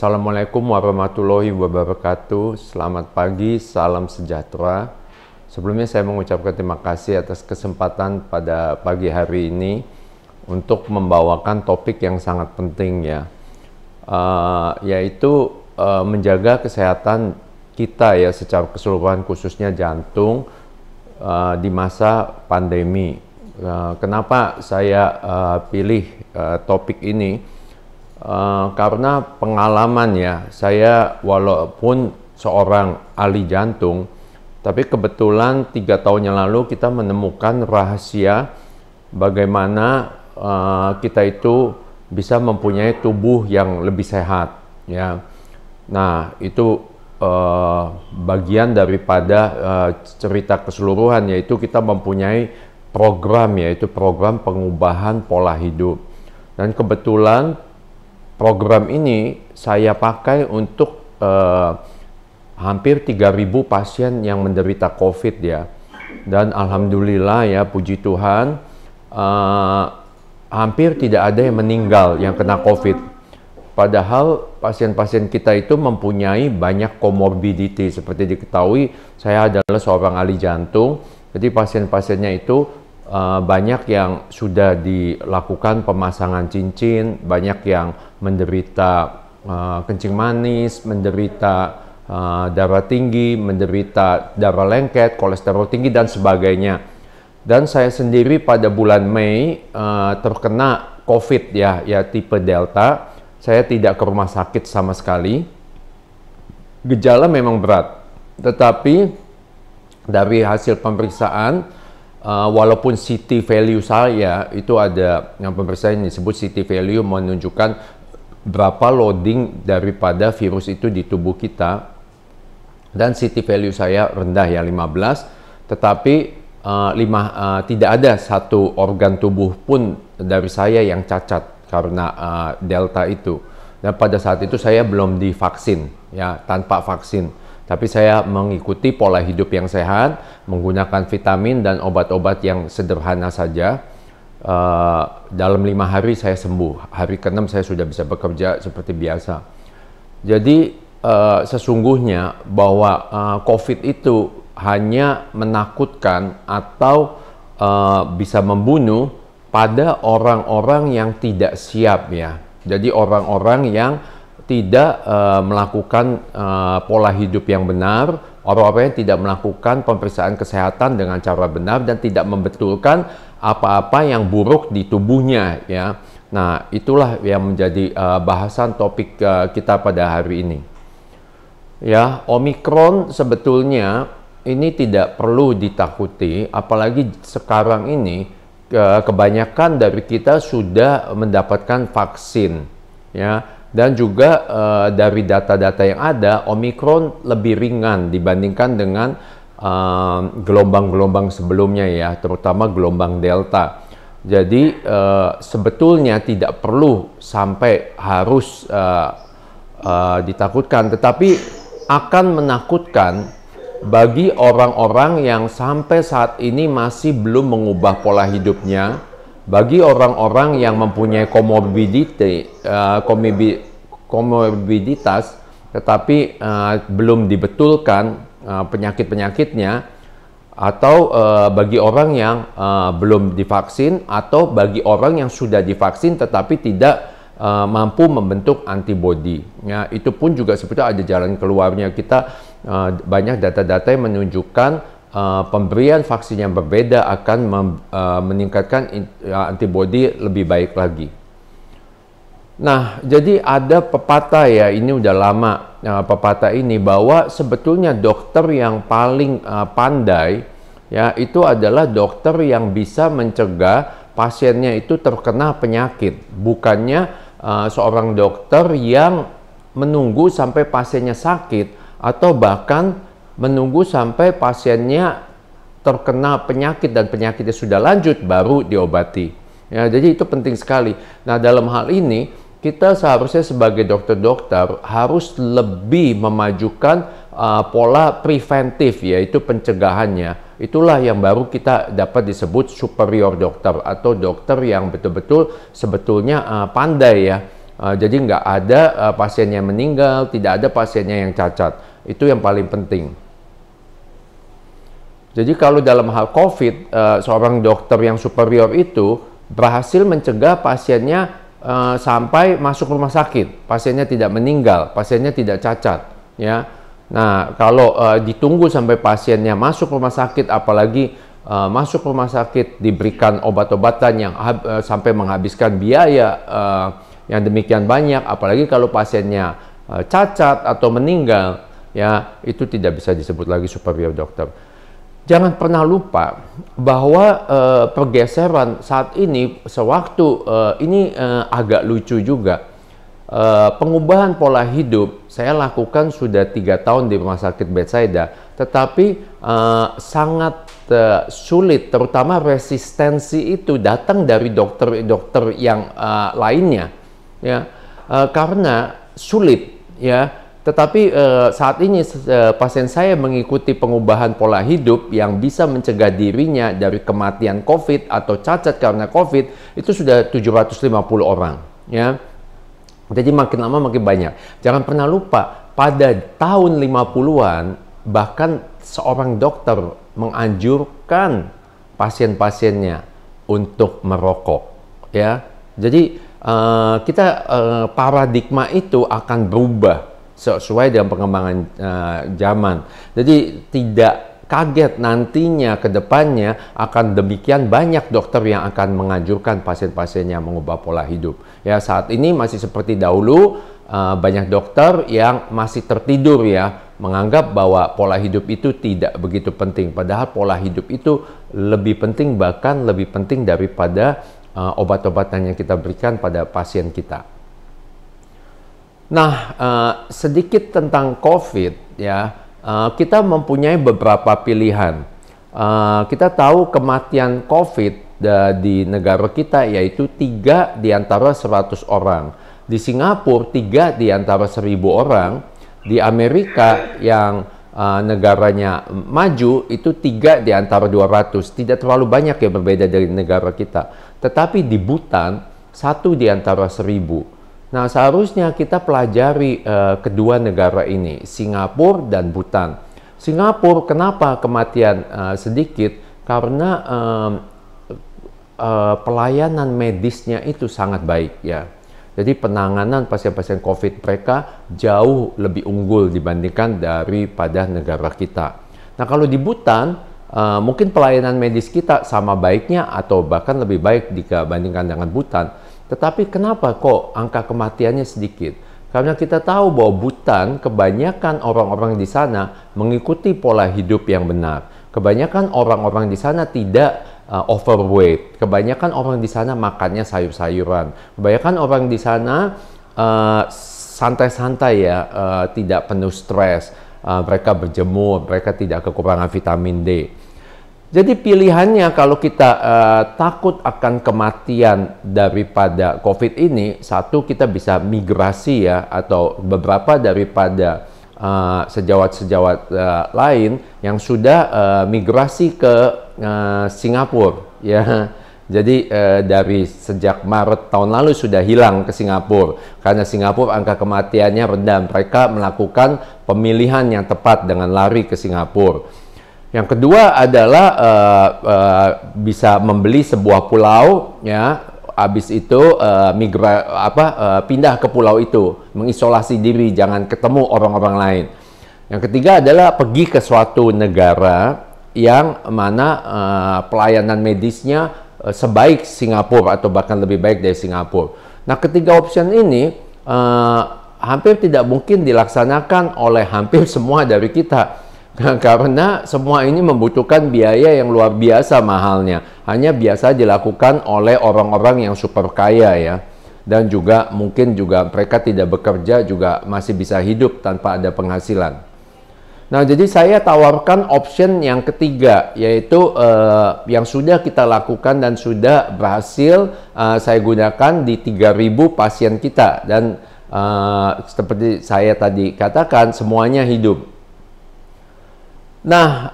Assalamualaikum warahmatullahi wabarakatuh. Selamat pagi, salam sejahtera. Sebelumnya saya mengucapkan terima kasih atas kesempatan pada pagi hari ini untuk membawakan topik yang sangat penting ya, yaitu menjaga kesehatan kita ya secara keseluruhan, khususnya jantung di masa pandemi. Kenapa saya pilih topik ini? Karena pengalaman ya, saya walaupun seorang ahli jantung, tapi kebetulan 3 tahun yang lalu kita menemukan rahasia bagaimana kita itu bisa mempunyai tubuh yang lebih sehat ya. Nah itu bagian daripada cerita keseluruhan, yaitu kita mempunyai program, yaitu program pengubahan pola hidup. Dan kebetulan program ini saya pakai untuk hampir 3.000 pasien yang menderita COVID ya. Dan alhamdulillah ya, puji Tuhan, hampir tidak ada yang meninggal yang kena COVID. Padahal pasien-pasien kita itu mempunyai banyak komorbiditi. Seperti diketahui, saya adalah seorang ahli jantung. Jadi pasien-pasiennya itu banyak yang sudah dilakukan pemasangan cincin, banyak yang menderita kencing manis, menderita darah tinggi, menderita darah lengket, kolesterol tinggi, dan sebagainya. Dan saya sendiri pada bulan Mei terkena COVID ya tipe Delta. Saya tidak ke rumah sakit sama sekali. Gejala memang berat, tetapi dari hasil pemeriksaan, walaupun CT value saya itu ada yang pemeriksaan yang disebut CT value, menunjukkan berapa loading daripada virus itu di tubuh kita, dan CT value saya rendah ya 15, tetapi tidak ada satu organ tubuh pun dari saya yang cacat karena Delta itu. Dan pada saat itu saya belum divaksin ya, tanpa vaksin. Tapi saya mengikuti pola hidup yang sehat, menggunakan vitamin dan obat-obat yang sederhana saja. Dalam 5 hari saya sembuh. Hari ke-6 saya sudah bisa bekerja seperti biasa. Jadi sesungguhnya bahwa COVID itu hanya menakutkan atau bisa membunuh pada orang-orang yang tidak siap ya. Jadi orang-orang yang tidak melakukan pola hidup yang benar, orang-orang yang tidak melakukan pemeriksaan kesehatan dengan cara benar, dan tidak membetulkan apa-apa yang buruk di tubuhnya ya. Nah itulah yang menjadi bahasan topik kita pada hari ini ya. Omikron sebetulnya ini tidak perlu ditakuti, apalagi sekarang ini kebanyakan dari kita sudah mendapatkan vaksin ya. Dan juga dari data-data yang ada, Omikron lebih ringan dibandingkan dengan gelombang-gelombang sebelumnya ya, terutama gelombang Delta. Jadi sebetulnya tidak perlu sampai harus ditakutkan, tetapi akan menakutkan bagi orang-orang yang sampai saat ini masih belum mengubah pola hidupnya. Bagi orang-orang yang mempunyai komorbiditas tetapi belum dibetulkan penyakit-penyakitnya, atau bagi orang yang belum divaksin, atau bagi orang yang sudah divaksin tetapi tidak mampu membentuk antibodi. Ya, itu pun juga sebetulnya ada jalan keluarnya. Kita banyak data-data yang menunjukkan pemberian vaksin yang berbeda akan meningkatkan antibodi lebih baik lagi. Nah, jadi ada pepatah ya, ini udah lama pepatah ini, bahwa sebetulnya dokter yang paling pandai ya itu adalah dokter yang bisa mencegah pasiennya itu terkena penyakit, bukannya seorang dokter yang menunggu sampai pasiennya sakit atau bahkan menunggu sampai pasiennya terkena penyakit dan penyakitnya sudah lanjut baru diobati. Ya, jadi itu penting sekali. Nah, dalam hal ini kita seharusnya sebagai dokter-dokter harus lebih memajukan pola preventif, yaitu pencegahannya. Itulah yang baru kita dapat disebut superior dokter atau dokter yang betul-betul sebetulnya pandai ya. Jadi nggak ada pasiennya meninggal, tidak ada pasiennya yang cacat. Itu yang paling penting. Jadi kalau dalam hal COVID, seorang dokter yang superior itu berhasil mencegah pasiennya sampai masuk rumah sakit, pasiennya tidak meninggal, pasiennya tidak cacat, ya. Nah, kalau ditunggu sampai pasiennya masuk rumah sakit, apalagi masuk rumah sakit diberikan obat-obatan yang sampai menghabiskan biaya yang demikian banyak, apalagi kalau pasiennya cacat atau meninggal, ya itu tidak bisa disebut lagi superior dokter. Jangan pernah lupa bahwa pergeseran saat ini sewaktu ini agak lucu juga. Pengubahan pola hidup saya lakukan sudah 3 tahun di Rumah Sakit Bethsaida, tetapi sangat sulit, terutama resistensi itu datang dari dokter-dokter yang lainnya, ya, karena sulit, ya. Tetapi saat ini pasien saya mengikuti pengubahan pola hidup yang bisa mencegah dirinya dari kematian COVID atau cacat karena COVID itu sudah 750 orang, ya. Jadi makin lama makin banyak. Jangan pernah lupa, pada tahun 50-an bahkan seorang dokter menganjurkan pasien-pasiennya untuk merokok, ya. Jadi kita paradigma itu akan berubah sesuai dengan perkembangan zaman. Jadi tidak kaget nantinya ke depannya akan demikian banyak dokter yang akan menganjurkan pasien-pasiennya mengubah pola hidup. Ya, saat ini masih seperti dahulu, banyak dokter yang masih tertidur ya, menganggap bahwa pola hidup itu tidak begitu penting. Padahal pola hidup itu lebih penting, bahkan lebih penting daripada obat-obatan yang kita berikan pada pasien kita. Nah, sedikit tentang COVID ya, kita mempunyai beberapa pilihan. Kita tahu kematian COVID di negara kita yaitu 3 di antara 100 orang. Di Singapura 3 di antara 1000 orang. Di Amerika yang negaranya maju itu 3 di antara 200. Tidak terlalu banyak yang berbeda dari negara kita. Tetapi di Bhutan 1 di antara 1000. Nah, seharusnya kita pelajari kedua negara ini, Singapura dan Bhutan. Singapura, kenapa kematian sedikit? Karena pelayanan medisnya itu sangat baik ya. Jadi penanganan pasien-pasien COVID mereka jauh lebih unggul dibandingkan daripada negara kita. Nah, kalau di Bhutan, mungkin pelayanan medis kita sama baiknya atau bahkan lebih baik dibandingkan dengan Bhutan. Tetapi kenapa kok angka kematiannya sedikit? Karena kita tahu bahwa Bhutan, kebanyakan orang-orang di sana mengikuti pola hidup yang benar. Kebanyakan orang-orang di sana tidak overweight. Kebanyakan orang di sana makannya sayur-sayuran. Kebanyakan orang di sana santai-santai ya, tidak penuh stres. Mereka berjemur, mereka tidak kekurangan vitamin D. Jadi pilihannya kalau kita takut akan kematian daripada COVID ini, satu kita bisa migrasi ya, atau beberapa daripada sejawat-sejawat lain yang sudah migrasi ke Singapura ya. Jadi dari sejak Maret tahun lalu sudah hilang ke Singapura karena Singapura angka kematiannya rendah. Mereka melakukan pemilihan yang tepat dengan lari ke Singapura. Yang kedua adalah bisa membeli sebuah pulau ya, habis itu pindah ke pulau itu, mengisolasi diri, jangan ketemu orang-orang lain. Yang ketiga adalah pergi ke suatu negara yang mana pelayanan medisnya sebaik Singapura atau bahkan lebih baik dari Singapura. Nah, ketiga opsi ini hampir tidak mungkin dilaksanakan oleh hampir semua dari kita. Karena semua ini membutuhkan biaya yang luar biasa mahalnya. Hanya biasa dilakukan oleh orang-orang yang super kaya ya. Dan juga mungkin juga mereka tidak bekerja juga masih bisa hidup tanpa ada penghasilan. Nah, jadi saya tawarkan option yang ketiga, yaitu yang sudah kita lakukan dan sudah berhasil saya gunakan di 3.000 pasien kita. Dan seperti saya tadi katakan, semuanya hidup. Nah,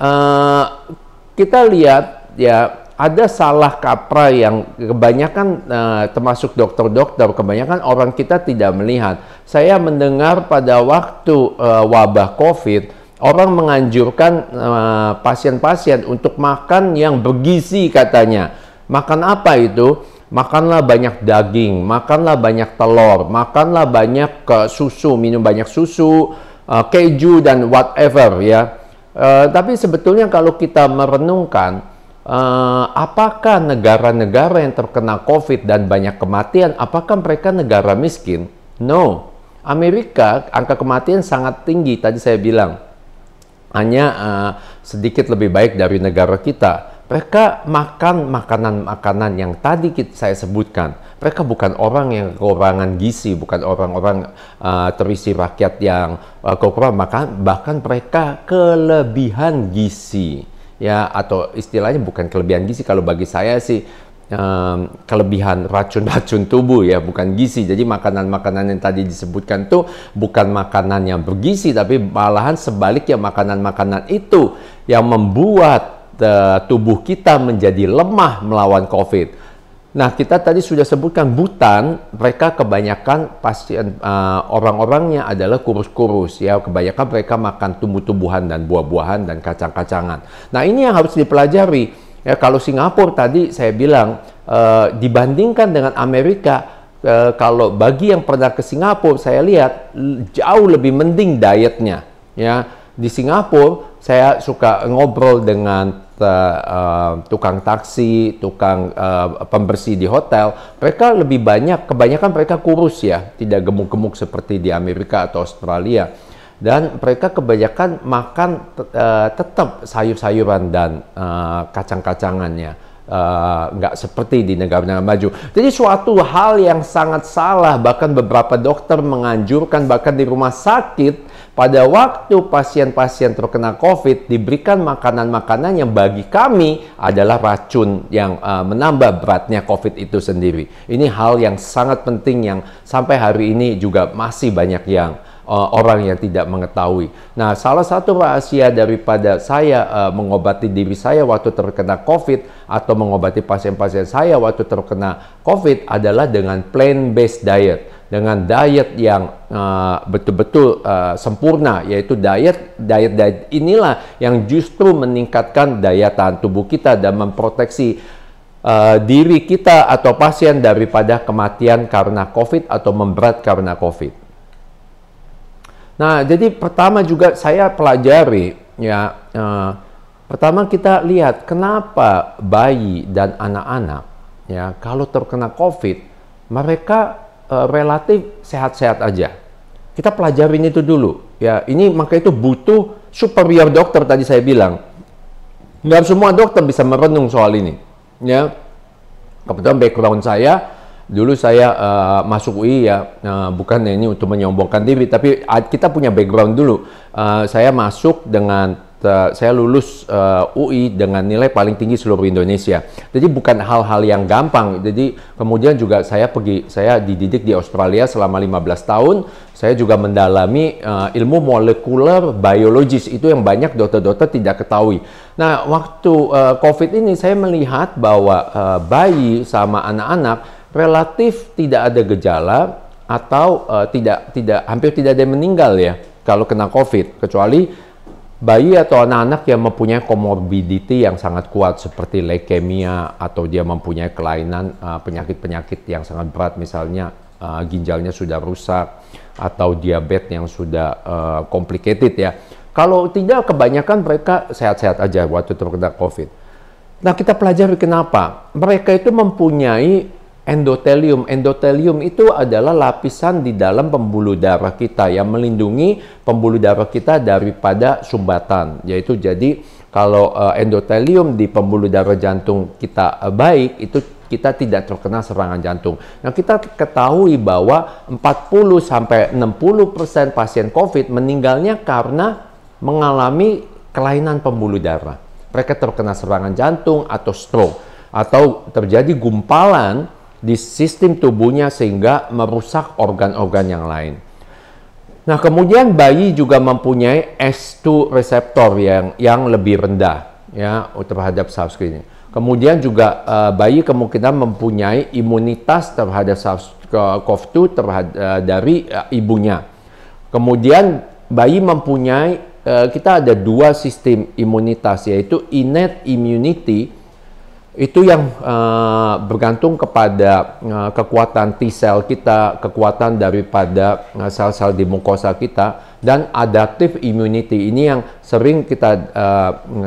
kita lihat ya, ada salah kaprah yang kebanyakan termasuk dokter-dokter, kebanyakan orang kita tidak melihat. Saya mendengar pada waktu wabah COVID, orang menganjurkan pasien-pasien untuk makan yang bergizi katanya. Makan apa itu? Makanlah banyak daging, makanlah banyak telur, makanlah banyak susu, minum banyak susu, keju dan whatever ya. Tapi sebetulnya kalau kita merenungkan, apakah negara-negara yang terkena COVID dan banyak kematian, apakah mereka negara miskin? No. Amerika angka kematian sangat tinggi, tadi saya bilang. Hanya sedikit lebih baik dari negara kita. Mereka makan makanan-makanan yang tadi saya sebutkan. Mereka bukan orang yang kekurangan gizi, bukan orang-orang terisi rakyat yang kekurangan makan, bahkan mereka kelebihan gizi. Ya, atau istilahnya bukan kelebihan gizi, kalau bagi saya sih kelebihan racun-racun tubuh ya, bukan gizi. Jadi makanan-makanan yang tadi disebutkan tuh bukan makanan yang bergizi, tapi malahan sebaliknya, makanan-makanan itu yang membuat tubuh kita menjadi lemah melawan COVID. Nah, kita tadi sudah sebutkan Bhutan, mereka kebanyakan pasien orang-orangnya adalah kurus-kurus ya, kebanyakan mereka makan tumbuh-tumbuhan dan buah-buahan dan kacang-kacangan. Nah, ini yang harus dipelajari. Ya, kalau Singapura tadi saya bilang dibandingkan dengan Amerika, kalau bagi yang pernah ke Singapura saya lihat jauh lebih mending dietnya. Ya, di Singapura saya suka ngobrol dengan tukang taksi, tukang pembersih di hotel. Mereka lebih banyak, kebanyakan mereka kurus ya, tidak gemuk-gemuk seperti di Amerika atau Australia. Dan mereka kebanyakan makan tetap sayur-sayuran dan kacang-kacangannya, nggak seperti di negara-negara maju. Jadi suatu hal yang sangat salah, bahkan beberapa dokter menganjurkan, bahkan di rumah sakit, pada waktu pasien-pasien terkena COVID, diberikan makanan-makanan yang bagi kami adalah racun yang menambah beratnya COVID itu sendiri. Ini hal yang sangat penting yang sampai hari ini juga masih banyak yang orang yang tidak mengetahui. Nah, salah satu rahasia daripada saya mengobati diri saya waktu terkena COVID atau mengobati pasien-pasien saya waktu terkena COVID adalah dengan plant-based diet. Dengan diet yang betul-betul sempurna, yaitu diet inilah yang justru meningkatkan daya tahan tubuh kita dan memproteksi diri kita atau pasien daripada kematian karena COVID atau memberat karena COVID. Nah, jadi pertama juga saya pelajari ya, pertama kita lihat kenapa bayi dan anak-anak ya kalau terkena COVID mereka relatif sehat-sehat aja. Kita pelajarin itu dulu ya. Ini maka itu butuh superior dokter tadi saya bilang. Nggak semua dokter bisa merenung soal ini ya. Kebetulan background saya dulu saya masuk UI ya, bukan ini untuk menyombongkan diri, tapi kita punya background dulu. Saya masuk dengan, saya lulus UI dengan nilai paling tinggi seluruh Indonesia. Jadi bukan hal-hal yang gampang. Jadi kemudian juga saya dididik di Australia selama 15 tahun. Saya juga mendalami ilmu molekuler biologis, itu yang banyak dokter-dokter tidak ketahui. Nah, waktu COVID ini saya melihat bahwa bayi sama anak-anak relatif tidak ada gejala atau hampir tidak ada yang meninggal ya kalau kena COVID, kecuali bayi atau anak-anak yang mempunyai komorbiditi yang sangat kuat seperti leukemia atau dia mempunyai kelainan penyakit-penyakit yang sangat berat, misalnya ginjalnya sudah rusak atau diabetes yang sudah complicated ya. Kalau tidak, kebanyakan mereka sehat-sehat aja waktu terkena COVID. Nah, kita pelajari kenapa mereka itu mempunyai endotelium. Endotelium itu adalah lapisan di dalam pembuluh darah kita yang melindungi pembuluh darah kita daripada sumbatan. Yaitu jadi kalau endotelium di pembuluh darah jantung kita baik, itu kita tidak terkena serangan jantung. Nah, kita ketahui bahwa 40-60% pasien COVID meninggalnya karena mengalami kelainan pembuluh darah. Mereka terkena serangan jantung atau stroke, atau terjadi gumpalan di sistem tubuhnya sehingga merusak organ-organ yang lain. Nah, kemudian bayi juga mempunyai S2 reseptor yang lebih rendah ya terhadap SARS ini. Kemudian juga bayi kemungkinan mempunyai imunitas terhadap SARS-CoV-2 dari ibunya. Kemudian bayi mempunyai, kita ada dua sistem imunitas, yaitu innate immunity, itu yang bergantung kepada kekuatan T-cell kita, kekuatan daripada sel-sel di mukosa kita, dan adaptive immunity ini yang sering kita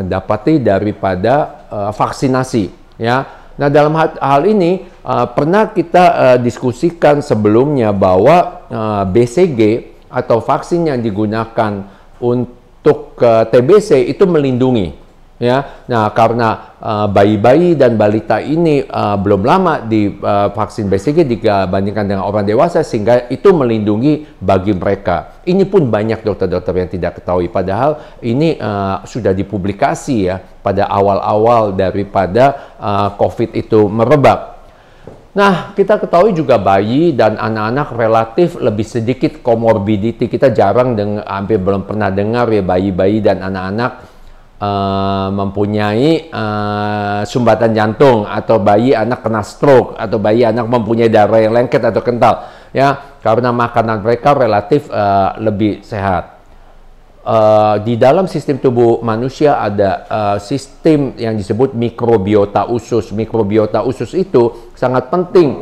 dapati daripada vaksinasi ya. Nah, dalam hal ini pernah kita diskusikan sebelumnya bahwa BCG atau vaksin yang digunakan untuk TBC itu melindungi ya. Nah, karena bayi-bayi dan balita ini belum lama di vaksin BCG dibandingkan dengan orang dewasa, sehingga itu melindungi bagi mereka. Ini pun banyak dokter-dokter yang tidak ketahui, padahal ini sudah dipublikasi ya pada awal-awal daripada COVID itu merebak. Nah, kita ketahui juga bayi dan anak-anak relatif lebih sedikit comorbidity. Kita jarang hampir belum pernah dengar ya bayi-bayi dan anak-anak mempunyai sumbatan jantung, atau bayi anak kena stroke, atau bayi anak mempunyai darah yang lengket atau kental ya, karena makanan mereka relatif lebih sehat. Di dalam sistem tubuh manusia ada sistem yang disebut mikrobiota usus. Mikrobiota usus itu sangat penting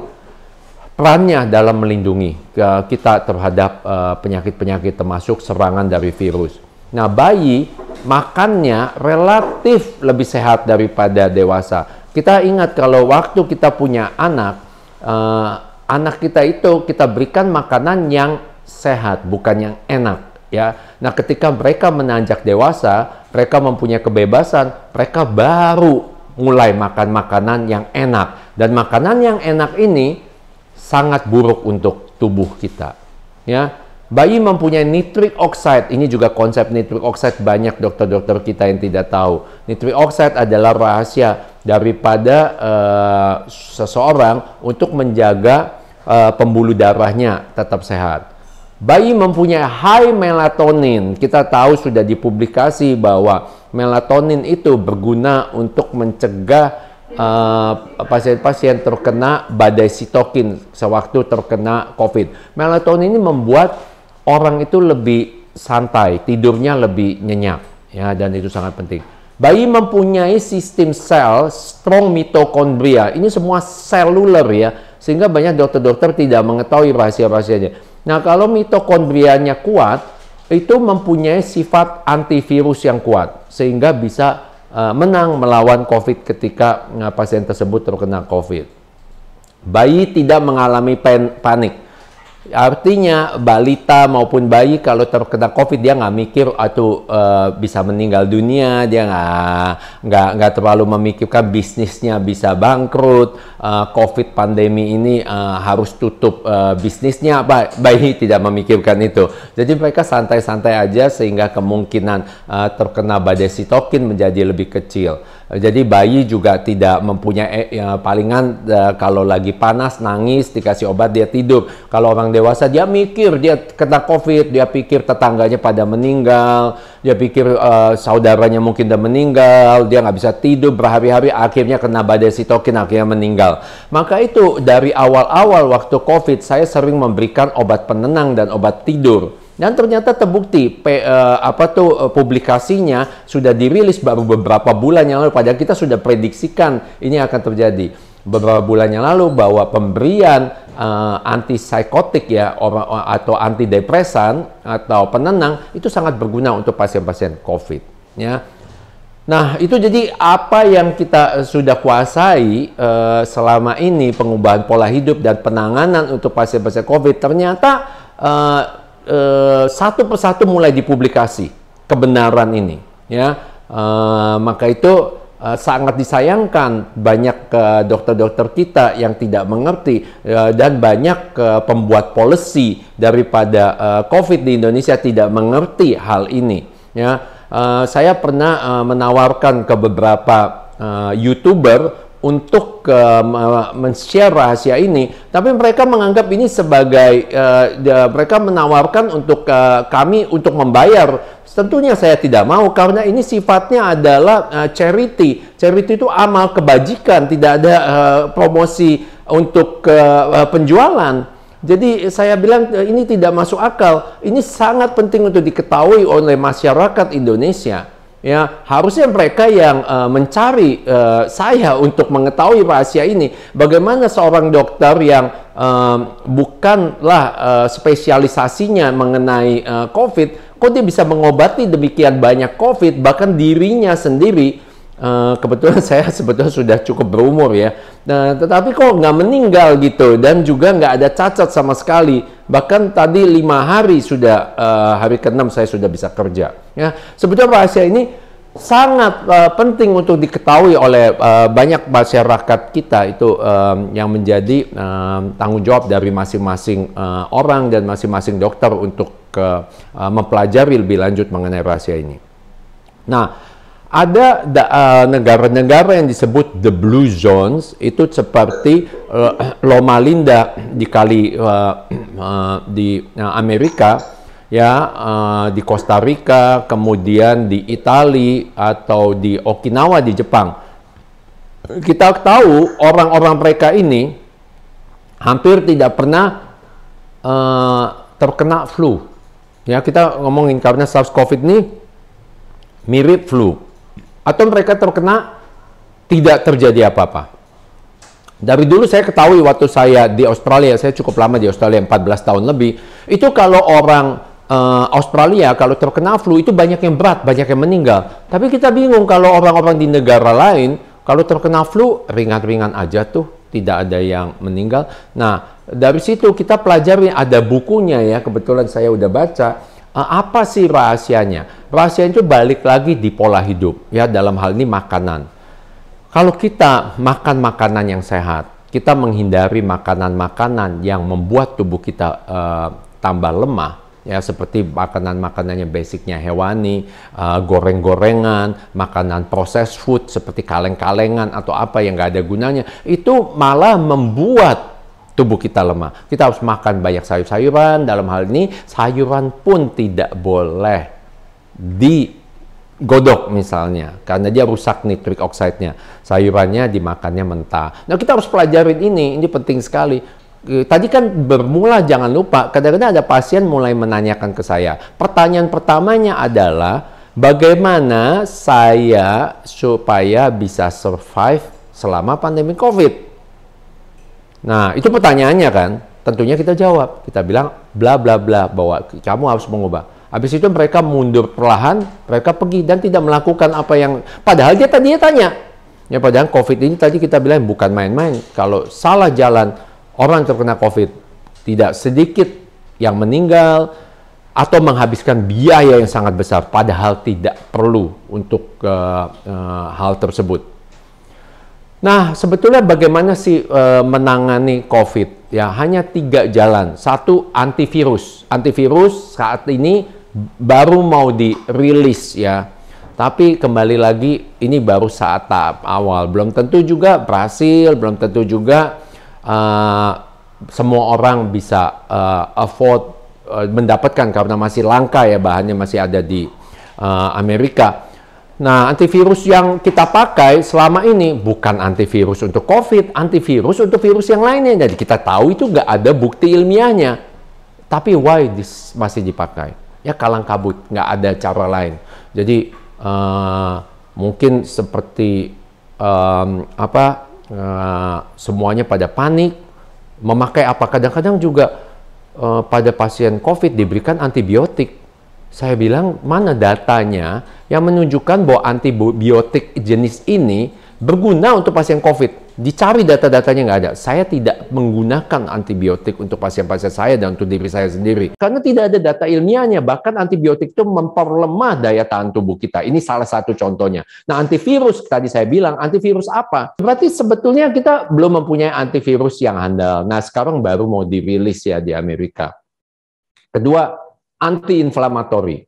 perannya dalam melindungi kita terhadap penyakit-penyakit termasuk serangan dari virus. Nah, bayi makannya relatif lebih sehat daripada dewasa. Kita ingat kalau waktu kita punya anak, anak kita itu kita berikan makanan yang sehat, bukan yang enak. Ya, nah ketika mereka menanjak dewasa, mereka mempunyai kebebasan, mereka baru mulai makan makanan yang enak. Dan makanan yang enak ini sangat buruk untuk tubuh kita. Ya, bayi mempunyai nitric oxide. Ini juga konsep nitric oxide banyak dokter-dokter kita yang tidak tahu. Nitric oxide adalah rahasia daripada seseorang untuk menjaga pembuluh darahnya tetap sehat. Bayi mempunyai high melatonin. Kita tahu sudah dipublikasi bahwa melatonin itu berguna untuk mencegah pasien-pasien terkena badai sitokin sewaktu terkena COVID. Melatonin ini membuat orang itu lebih santai, tidurnya lebih nyenyak, ya, dan itu sangat penting. Bayi mempunyai sistem sel strong mitokondria. Ini semua seluler ya, sehingga banyak dokter-dokter tidak mengetahui rahasia-rahasianya. Nah, kalau mitokondrianya kuat, itu mempunyai sifat antivirus yang kuat, sehingga bisa menang melawan COVID ketika pasien tersebut terkena COVID. Bayi tidak mengalami panik. Artinya balita maupun bayi kalau terkena COVID dia nggak mikir atau bisa meninggal dunia, dia nggak terlalu memikirkan bisnisnya bisa bangkrut, COVID pandemi ini harus tutup bisnisnya, bayi tidak memikirkan itu. Jadi mereka santai-santai aja sehingga kemungkinan terkena badai sitokin menjadi lebih kecil. Jadi bayi juga tidak mempunyai palingan kalau lagi panas nangis dikasih obat dia tidur. Kalau orang dewasa dia mikir dia kena COVID, dia pikir tetangganya pada meninggal, dia pikir saudaranya mungkin udah meninggal, dia nggak bisa tidur berhari-hari, akhirnya kena badai sitokin, akhirnya meninggal. Maka itu dari awal-awal waktu COVID saya sering memberikan obat penenang dan obat tidur. Dan ternyata terbukti publikasinya sudah dirilis baru beberapa bulan yang lalu, padahal kita sudah prediksikan ini akan terjadi beberapa bulan yang lalu bahwa pemberian antipsikotik ya atau antidepresan atau penenang itu sangat berguna untuk pasien-pasien COVID ya. Nah, itu jadi apa yang kita sudah kuasai selama ini, pengubahan pola hidup dan penanganan untuk pasien-pasien COVID, ternyata satu persatu mulai dipublikasi kebenaran ini ya. Maka itu sangat disayangkan banyak dokter-dokter kita yang tidak mengerti dan banyak pembuat policy daripada COVID di Indonesia tidak mengerti hal ini. Ya, saya pernah menawarkan ke beberapa YouTuber untuk men-share rahasia ini, tapi mereka menganggap ini sebagai mereka menawarkan untuk kami untuk membayar. Tentunya saya tidak mau karena ini sifatnya adalah charity. Charity itu amal kebajikan, tidak ada promosi untuk penjualan. Jadi saya bilang ini tidak masuk akal. Ini sangat penting untuk diketahui oleh masyarakat Indonesia. Ya, harusnya mereka yang mencari saya untuk mengetahui rahasia ini. Bagaimana seorang dokter yang bukanlah spesialisasinya mengenai COVID, kok dia bisa mengobati demikian banyak COVID, bahkan dirinya sendiri. Kebetulan saya sebetulnya sudah cukup berumur ya, tetapi kok nggak meninggal gitu, dan juga nggak ada cacat sama sekali. Bahkan tadi 5 hari sudah, hari ke-6 saya sudah bisa kerja. Ya, sebetulnya rahasia ini sangat penting untuk diketahui oleh banyak masyarakat kita itu, yang menjadi tanggung jawab dari masing-masing orang dan masing-masing dokter untuk mempelajari lebih lanjut mengenai rahasia ini. Nah, ada negara-negara yang disebut the blue zones, itu seperti Loma Linda di Amerika, ya, di Costa Rica, kemudian di Italia atau di Okinawa di Jepang. Kita tahu orang-orang mereka ini hampir tidak pernah terkena flu. Ya, kita ngomongin karena SARS-CoV ini mirip flu. Atau mereka terkena tidak terjadi apa-apa. Dari dulu saya ketahui waktu saya di Australia, saya cukup lama di Australia, 14 tahun lebih, itu kalau orang Australia kalau terkena flu itu banyak yang berat, banyak yang meninggal. Tapi kita bingung kalau orang-orang di negara lain kalau terkena flu ringan-ringan aja tuh, tidak ada yang meninggal. Nah, dari situ kita pelajari, ada bukunya ya, kebetulan saya udah baca. Apa sih rahasianya? Rahasianya itu balik lagi di pola hidup, ya, dalam hal ini makanan. Kalau kita makan makanan yang sehat, kita menghindari makanan-makanan yang membuat tubuh kita tambah lemah, ya, seperti makanan-makanan yang basicnya hewani, goreng-gorengan, makanan processed food seperti kaleng-kalengan atau apa yang nggak ada gunanya, itu malah membuat tubuh kita lemah. Kita harus makan banyak sayur-sayuran. Dalam hal ini, sayuran pun tidak boleh digodok misalnya, karena dia rusak nitric oxide-nya. Sayurannya dimakannya mentah. Nah, kita harus pelajarin ini penting sekali. Tadi kan bermula, jangan lupa, kadang-kadang ada pasien mulai menanyakan ke saya. Pertanyaan pertamanya adalah, bagaimana saya supaya bisa survive selama pandemi COVID? Nah, itu pertanyaannya kan. Tentunya kita jawab. Kita bilang bla bla bla bahwa kamu harus mengubah. Habis itu mereka mundur perlahan, mereka pergi dan tidak melakukan apa yang padahal dia tadinya tanya. Ya, padahal COVID ini tadi kita bilang bukan main-main. Kalau salah jalan, orang terkena COVID, tidak sedikit yang meninggal atau menghabiskan biaya yang sangat besar, padahal tidak perlu untuk hal tersebut. Nah, sebetulnya bagaimana sih menangani COVID? Ya, hanya 3 jalan. 1, antivirus. Antivirus saat ini baru mau dirilis ya. Tapi kembali lagi, ini baru saat tahap awal. Belum tentu juga berhasil, belum tentu juga semua orang bisa afford mendapatkan karena masih langka ya, bahannya masih ada di Amerika. Nah, antivirus yang kita pakai selama ini bukan antivirus untuk COVID, antivirus untuk virus yang lainnya. Jadi kita tahu itu nggak ada bukti ilmiahnya. Tapi why this masih dipakai? Ya kalang kabut, nggak ada cara lain. Jadi mungkin seperti semuanya pada panik, memakai apa, kadang-kadang juga pada pasien COVID diberikan antibiotik. Saya bilang, mana datanya yang menunjukkan bahwa antibiotik jenis ini berguna untuk pasien COVID? Dicari data-datanya nggak ada. Saya tidak menggunakan antibiotik untuk pasien-pasien saya dan untuk diri saya sendiri. Karena tidak ada data ilmiahnya. Bahkan antibiotik itu memperlemah daya tahan tubuh kita. Ini salah satu contohnya. Nah, antivirus, tadi saya bilang, antivirus apa? Berarti sebetulnya kita belum mempunyai antivirus yang handal. Nah, sekarang baru mau dirilis ya di Amerika. Kedua, anti-inflamatori.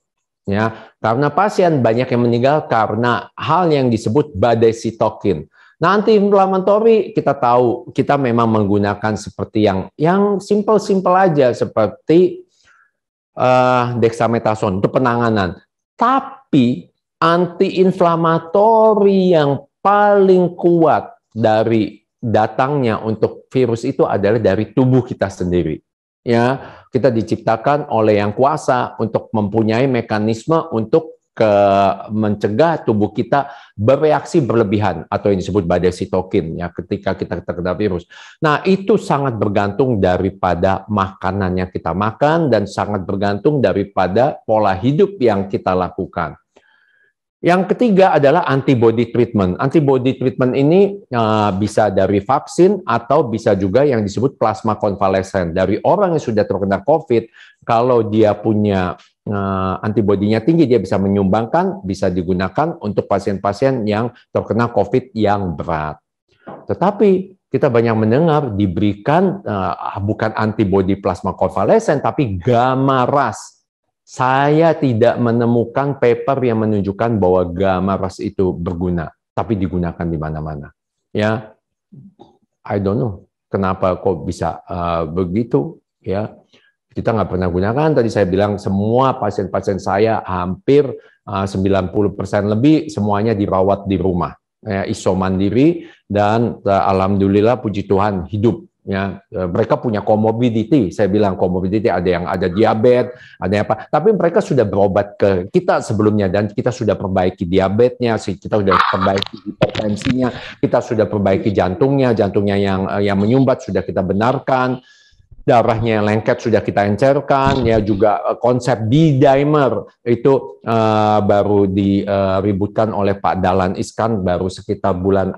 Ya, karena pasien banyak yang meninggal karena hal yang disebut badai sitokin. Nah, anti-inflamatori kita tahu kita memang menggunakan seperti yang simple-simple aja seperti dexamethasone untuk penanganan. Tapi anti-inflamatori yang paling kuat dari datangnya untuk virus itu adalah dari tubuh kita sendiri. Ya, kita diciptakan oleh Yang Kuasa untuk mempunyai mekanisme untuk mencegah tubuh kita bereaksi berlebihan atau yang disebut badai sitokin ya ketika kita terkena virus. Nah, itu sangat bergantung daripada makanan yang kita makan dan sangat bergantung daripada pola hidup yang kita lakukan. Yang ketiga adalah antibody treatment. Antibody treatment ini bisa dari vaksin atau bisa juga yang disebut plasma konvalesen. Dari orang yang sudah terkena COVID, kalau dia punya antibodinya tinggi, dia bisa menyumbangkan, bisa digunakan untuk pasien-pasien yang terkena COVID yang berat. Tetapi kita banyak mendengar diberikan bukan antibody plasma konvalesen, tapi gamma ras. Saya tidak menemukan paper yang menunjukkan bahwa gamma ras itu berguna, tapi digunakan di mana-mana. Ya, I don't know kenapa kok bisa begitu. Ya, kita nggak pernah gunakan. Tadi saya bilang semua pasien-pasien saya hampir 90% lebih semuanya dirawat di rumah, ya, iso mandiri dan alhamdulillah puji Tuhan hidup. Ya, mereka punya comorbidity. Saya bilang comorbidity ada yang ada diabetes, ada yang apa. Tapi mereka sudah berobat ke kita sebelumnya dan kita sudah perbaiki diabetesnya, kita sudah perbaiki hipertensinya, kita sudah perbaiki jantungnya yang menyumbat sudah kita benarkan. Darahnya yang lengket sudah kita encerkan, ya juga konsep D-dimer itu baru diributkan oleh Pak Dahlan Iskan baru sekitar bulan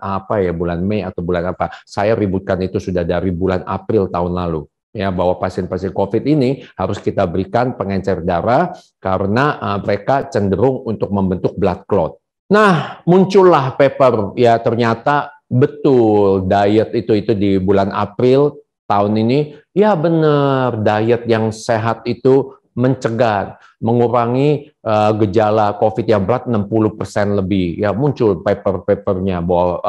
bulan Mei atau bulan apa. Saya ributkan itu sudah dari bulan April tahun lalu. Ya, bahwa pasien-pasien COVID ini harus kita berikan pengencer darah karena mereka cenderung untuk membentuk blood clot. Nah, muncullah paper, ya ternyata betul diet itu di bulan April tahun ini, ya benar, diet yang sehat itu mencegah, mengurangi gejala COVID yang berat 60% lebih. Ya muncul paper-papernya bahwa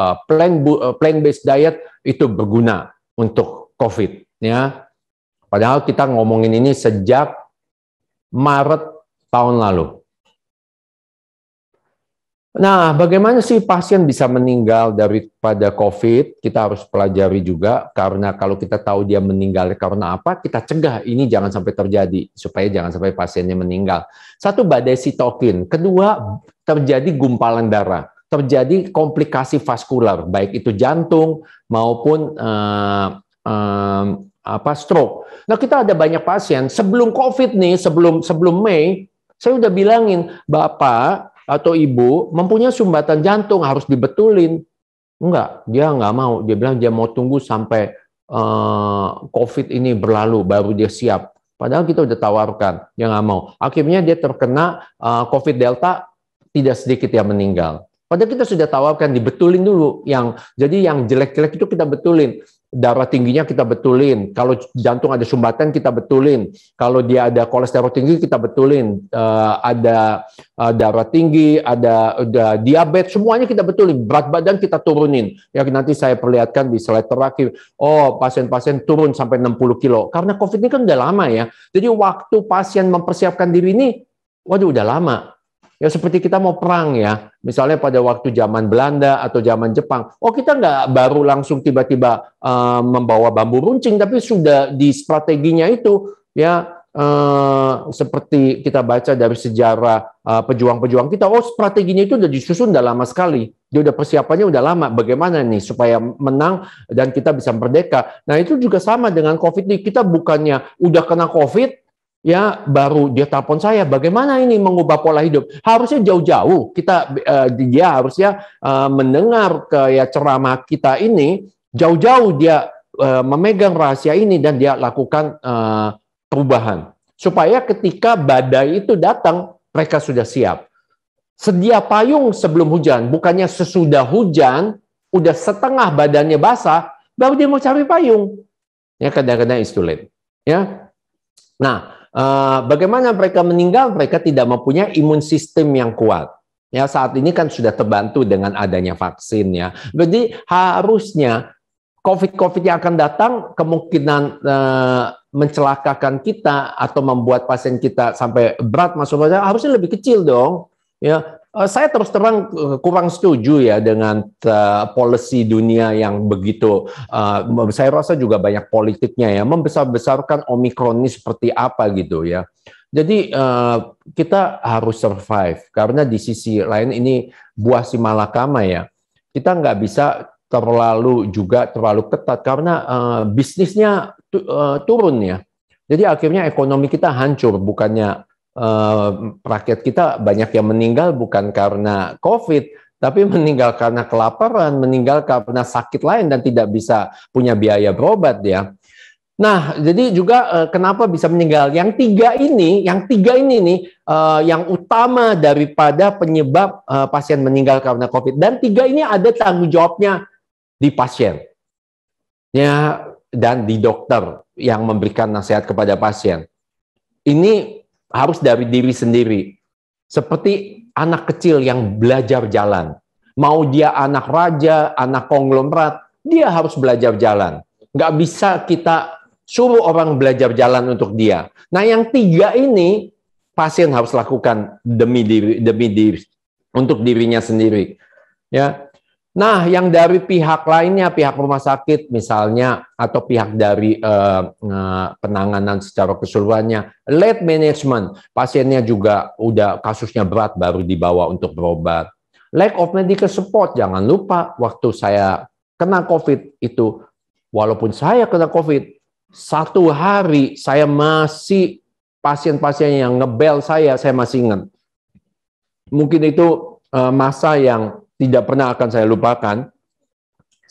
plant-based diet itu berguna untuk COVID. Ya, padahal kita ngomongin ini sejak Maret tahun lalu. Nah, bagaimana sih pasien bisa meninggal daripada COVID? Kita harus pelajari juga, karena kalau kita tahu dia meninggal karena apa, kita cegah ini jangan sampai terjadi, supaya jangan sampai pasiennya meninggal. Satu, badai sitokin. Kedua, terjadi gumpalan darah. Terjadi komplikasi vaskular, baik itu jantung maupun stroke. Nah, kita ada banyak pasien, sebelum COVID nih, sebelum Mei, saya udah bilangin, Bapak atau Ibu mempunyai sumbatan jantung harus dibetulin. Enggak, dia nggak mau. Dia bilang dia mau tunggu sampai COVID ini berlalu baru dia siap. Padahal kita udah tawarkan, dia nggak mau. Akhirnya dia terkena COVID Delta, tidak sedikit yang meninggal. Padahal kita sudah tawarkan dibetulin dulu. Jadi yang jelek-jelek itu kita betulin. Darah tingginya kita betulin. Kalau jantung ada sumbatan kita betulin. Kalau dia ada kolesterol tinggi kita betulin. Ada darah tinggi, ada diabetes, semuanya kita betulin. Berat badan kita turunin. Ya nanti saya perlihatkan di slide terakhir. Oh, pasien-pasien turun sampai 60 kilo. Karena COVID ini kan udah lama ya. Jadi waktu pasien mempersiapkan diri ini, waduh udah lama. Ya seperti kita mau perang ya, misalnya pada waktu zaman Belanda atau zaman Jepang, kita nggak baru langsung tiba-tiba membawa bambu runcing, tapi sudah di strateginya itu ya seperti kita baca dari sejarah pejuang-pejuang kita, strateginya itu udah disusun udah lama sekali, dia udah persiapannya udah lama, bagaimana nih supaya menang dan kita bisa merdeka. Nah itu juga sama dengan COVID nih, kita bukannya udah kena COVID, ya baru dia telepon saya, bagaimana ini mengubah pola hidup? Harusnya jauh-jauh dia harusnya mendengar ceramah kita ini, jauh-jauh dia memegang rahasia ini dan dia lakukan perubahan. Supaya ketika badai itu datang, mereka sudah siap. Sedia payung sebelum hujan, bukannya sesudah hujan, udah setengah badannya basah, baru dia mau cari payung. Ya kadang-kadang it's too late. Ya. Nah, Bagaimana mereka meninggal? Mereka tidak mempunyai imun sistem yang kuat. Ya, saat ini kan sudah terbantu dengan adanya vaksin ya. Jadi harusnya COVID yang akan datang kemungkinan mencelakakan kita atau membuat pasien kita sampai berat masuk harusnya lebih kecil dong. Ya, saya terus terang kurang setuju ya dengan policy dunia yang begitu. Saya rasa juga banyak politiknya ya, membesar-besarkan Omikron ini seperti apa gitu ya. Jadi kita harus survive karena di sisi lain ini buah si malakama ya. Kita nggak bisa terlalu ketat karena bisnisnya turun ya. Jadi akhirnya ekonomi kita hancur, bukannya rakyat kita banyak yang meninggal bukan karena COVID, tapi meninggal karena kelaparan, meninggal karena sakit lain dan tidak bisa punya biaya berobat ya. Nah, jadi juga kenapa bisa meninggal? Yang tiga ini nih yang utama daripada penyebab pasien meninggal karena COVID. Dan tiga ini ada tanggung jawabnya di pasien, ya, dan di dokter yang memberikan nasihat kepada pasien. Ini harus dari diri sendiri. Seperti anak kecil yang belajar jalan. Mau dia anak raja, anak konglomerat, dia harus belajar jalan. Nggak bisa kita suruh orang belajar jalan untuk dia. Nah, yang tiga ini pasien harus lakukan demi diri untuk dirinya sendiri. Ya. Nah, yang dari pihak lainnya, pihak rumah sakit misalnya, atau pihak dari penanganan secara keseluruhannya, late management, pasiennya juga udah kasusnya berat baru dibawa untuk berobat. Lack of medical support, jangan lupa waktu saya kena COVID itu, walaupun saya kena COVID, 1 hari saya masih pasien-pasien yang ngebel saya masih ingat. Mungkin itu masa yang tidak pernah akan saya lupakan.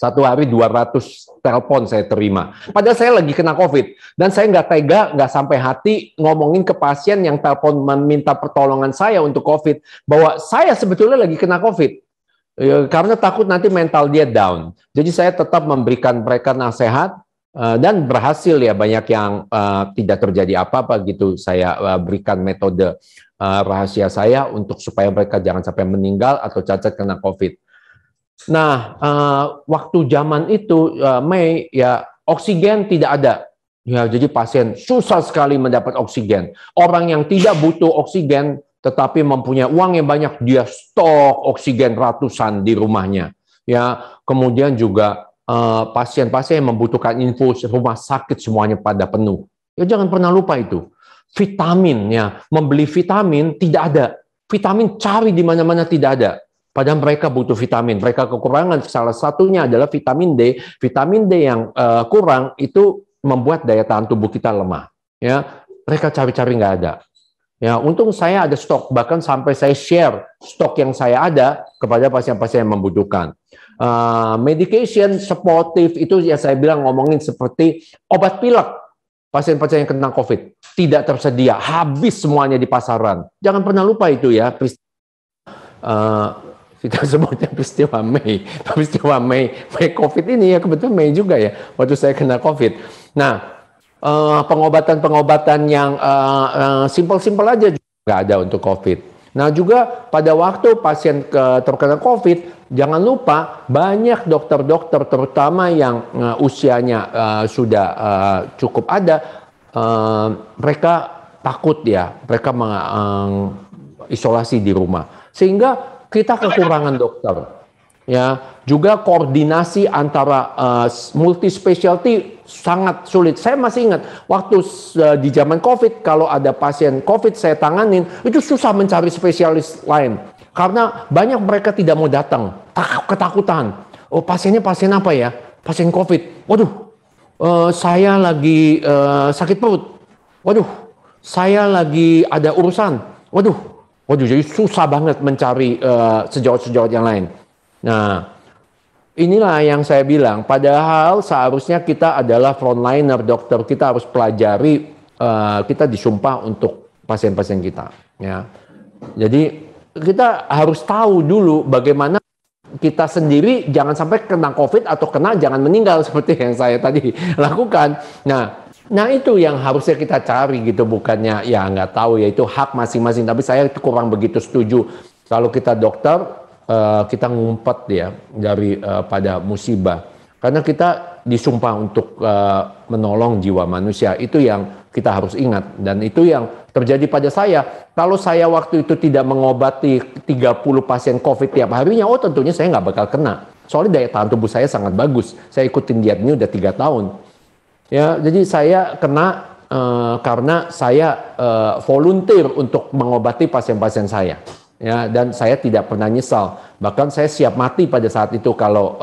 1 hari 200 telepon saya terima. Padahal saya lagi kena COVID. Dan saya nggak tega, nggak sampai hati ngomongin ke pasien yang telepon meminta pertolongan saya untuk COVID. Bahwa saya sebetulnya lagi kena COVID. Karena takut nanti mental dia down. Jadi saya tetap memberikan mereka nasihat. Dan berhasil ya, banyak yang tidak terjadi apa-apa gitu. Saya berikan metode rahasia saya untuk supaya mereka jangan sampai meninggal atau cacat kena COVID. Nah, waktu zaman itu Mei ya, oksigen tidak ada. Ya, jadi pasien susah sekali mendapat oksigen. Orang yang tidak butuh oksigen tetapi mempunyai uang yang banyak, dia stok oksigen ratusan di rumahnya. Ya, kemudian juga pasien-pasien yang membutuhkan infus, rumah sakit semuanya pada penuh. Ya, jangan pernah lupa itu. Vitamin, ya, membeli vitamin tidak ada. Vitamin cari di mana-mana tidak ada. Padahal mereka butuh vitamin. Mereka kekurangan, salah satunya adalah vitamin D. Vitamin D yang kurang itu membuat daya tahan tubuh kita lemah. Ya, mereka cari-cari nggak ada. Ya, untung saya ada stok, bahkan sampai saya share stok yang saya ada kepada pasien-pasien yang membutuhkan. Medication supportive itu ya saya bilang ngomongin seperti obat pilek. Pasien-pasien yang kena COVID tidak tersedia, habis semuanya di pasaran. Jangan pernah lupa itu ya. Kita sebutnya peristiwa Mei. Peristiwa Mei COVID ini ya kebetulan Mei juga ya, waktu saya kena COVID. Nah, pengobatan-pengobatan yang simpel-simpel aja juga nggak ada untuk COVID. Nah, juga pada waktu pasien terkena COVID, jangan lupa banyak dokter-dokter terutama yang usianya sudah cukup ada, mereka takut ya, mereka isolasi di rumah. Sehingga kita kekurangan dokter. Ya, juga koordinasi antara multi specialty sangat sulit. Saya masih ingat waktu di zaman COVID, kalau ada pasien COVID saya tanganin, itu susah mencari spesialis lain karena banyak mereka tidak mau datang, ketakutan. Oh, pasiennya pasien apa ya? Pasien COVID. Waduh, saya lagi sakit perut. Waduh, saya lagi ada urusan. Waduh, jadi susah banget mencari sejawat-sejawat yang lain. Nah, inilah yang saya bilang, padahal seharusnya kita adalah frontliner dokter, kita harus pelajari, kita disumpah untuk pasien-pasien kita. Ya. Jadi kita harus tahu dulu bagaimana kita sendiri jangan sampai kena COVID atau jangan meninggal seperti yang saya tadi lakukan. Nah, Nah itu yang harusnya kita cari gitu, bukannya ya nggak tahu ya itu hak masing-masing. Tapi saya kurang begitu setuju kalau kita dokter kita ngumpet ya dari pada musibah, karena kita disumpah untuk menolong jiwa manusia. Itu yang kita harus ingat, dan itu yang terjadi pada saya. Kalau saya waktu itu tidak mengobati 30 pasien COVID tiap harinya, oh tentunya saya nggak bakal kena. Soalnya daya tahan tubuh saya sangat bagus. Saya ikutin diet ini udah 3 tahun. Ya, jadi saya kena karena saya volunteer untuk mengobati pasien-pasien saya. Ya, dan saya tidak pernah nyesal. Bahkan saya siap mati pada saat itu kalau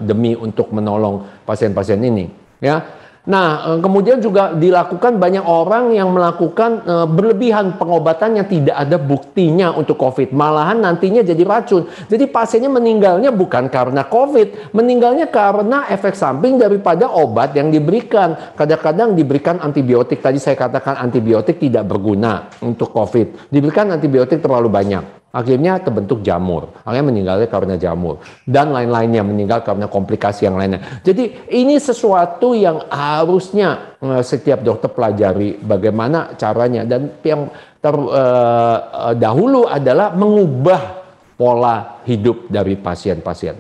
demi untuk menolong pasien-pasien ini. Ya. Nah, kemudian juga dilakukan banyak orang yang melakukan berlebihan pengobatan yang tidak ada buktinya untuk COVID. Malahan nantinya jadi racun. Jadi pasiennya meninggalnya bukan karena COVID, meninggalnya karena efek samping daripada obat yang diberikan. Kadang-kadang diberikan antibiotik. Tadi saya katakan antibiotik tidak berguna untuk COVID. Diberikan antibiotik terlalu banyak. Akhirnya terbentuk jamur. Akhirnya meninggalnya karena jamur. Dan lain-lainnya, meninggal karena komplikasi yang lainnya. Jadi ini sesuatu yang harusnya setiap dokter pelajari bagaimana caranya. Dan yang terdahulu adalah mengubah pola hidup dari pasien-pasien.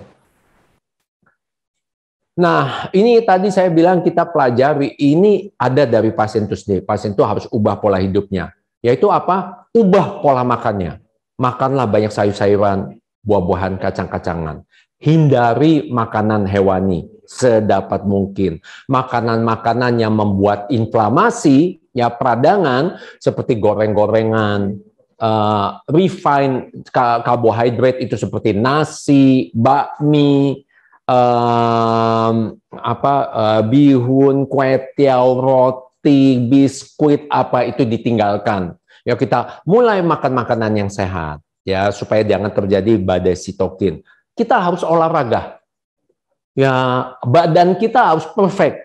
Nah, ini tadi saya bilang kita pelajari, ini ada dari pasien itu sendiri. Pasien itu harus ubah pola hidupnya. Yaitu apa? Ubah pola makannya. Makanlah banyak sayur-sayuran, buah-buahan, kacang-kacangan. Hindari makanan hewani sedapat mungkin. Makanan-makanan yang membuat inflamasi, ya peradangan, seperti goreng-gorengan, refined karbohidrat itu seperti nasi, bakmi, bihun, kue tiaw, roti, biskuit, apa itu ditinggalkan. Ya kita mulai makan makanan yang sehat ya supaya jangan terjadi badai sitokin. Kita harus olahraga. Ya badan kita harus perfect.